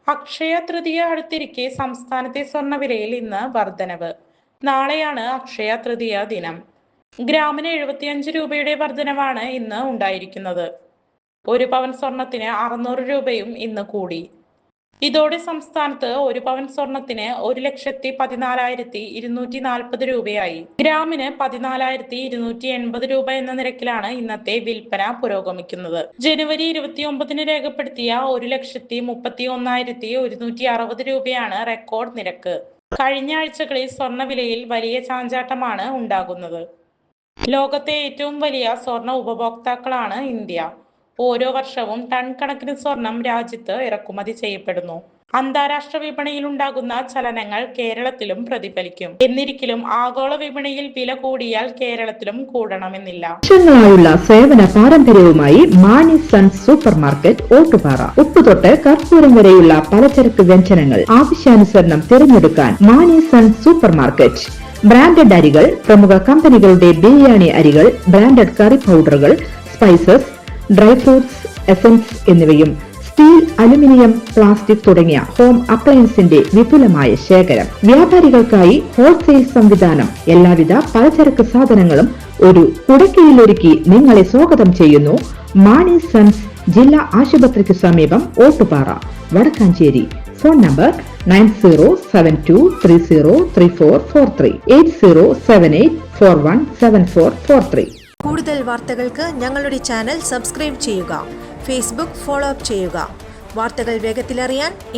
അക്ഷയ തൃതീയ അടുത്തിരിക്കെ സംസ്ഥാനത്തെ സ്വർണ്ണവിലയിൽ ഇന്ന് വർധനവ്. നാളെയാണ് അക്ഷയ തൃതീയ ദിനം. ഗ്രാമിന് 75 രൂപയുടെ വർധനവാണ് ഇന്ന് ഉണ്ടായിരിക്കുന്നത്. ഒരു പവൻ സ്വർണത്തിന് 600 രൂപയും ഇന്ന് കൂടി. ഇതോടെ സംസ്ഥാനത്ത് ഒരു പവൻ സ്വർണത്തിന് 1,14,240 രൂപയായി. ഗ്രാമിന് 14,280 രൂപ എന്ന നിരക്കിലാണ് ഇന്നത്തെ വിൽപ്പന പുരോഗമിക്കുന്നത്. ജനുവരി 29 രേഖപ്പെടുത്തിയ 1,31,160 രൂപയാണ് റെക്കോർഡ് നിരക്ക്. കഴിഞ്ഞ ആഴ്ചകളിൽ സ്വർണ്ണവിലയിൽ വലിയ ചാഞ്ചാട്ടമാണ് ഉണ്ടാകുന്നത്. ലോകത്തെ ഏറ്റവും വലിയ സ്വർണ്ണ ഉപഭോക്താക്കളാണ് ഇന്ത്യ. ഓരോ വർഷവും ടൺ കണക്കിന് സ്വർണം രാജ്യത്ത് ഇറക്കുമതി ചെയ്യപ്പെടുന്നു. അന്താരാഷ്ട്ര വിപണിയിൽ ഉണ്ടാകുന്ന ചലനങ്ങൾ കേരളത്തിലും പ്രതിഫലിക്കും. എന്നിരിക്കലും ആഗോള വിപണിയിൽ വില കൂടിയാൽ കേരളത്തിലും കൂടണമെന്നില്ല. വർഷങ്ങളായുള്ള സേവന പാരമ്പര്യവുമായി Mani sons super market Ottupara. ഉപ്പ് തൊട്ട് കർപ്പൂരം വരെയുള്ള പലചരക്ക് വ്യഞ്ജനങ്ങൾ ആവശ്യാനുസരണം തിരഞ്ഞെടുക്കാൻ Mani sons super market. Branded അരികൾ, പ്രമുഖ കമ്പനികളുടെ ബിരിയാണി അരികൾ, ബ്രാൻഡഡ് കറി പൗഡറുകൾ, സ്പൈസസ്, ഡ്രൈ ഫ്രൂട്ട്സ്, എസൻസ് എന്നിവയും സ്റ്റീൽ, അലുമിനിയം, പ്ലാസ്റ്റിക് തുടങ്ങിയ ഹോം അപ്ലയൻസിന്റെ വിപുലമായ ശേഖരം. വ്യാപാരികൾക്കായി ഹോൾസെയിൽ സംവിധാനം. എല്ലാവിധ പലചരക്ക് സാധനങ്ങളും ഒരു കുടക്കീഴിലൊരുക്കി നിങ്ങളെ സ്വാഗതം ചെയ്യുന്നു മാണി സൺസ്, ജില്ലാ ആശുപത്രിക്ക് സമീപം, ഓട്ടുപാറ, വടക്കാഞ്ചേരി. Phone number 9072303443 8078417443. കൂടുതൽ വാർത്തകൾക്ക് ഞങ്ങളുടെ ചാനൽ സബ്സ്ക്രൈബ് ചെയ്യുക. ഫേസ്ബുക്ക് ഫോളോ അപ്പ് ചെയ്യുക. വാർത്തകൾ വേഗത്തിലറിയാൻ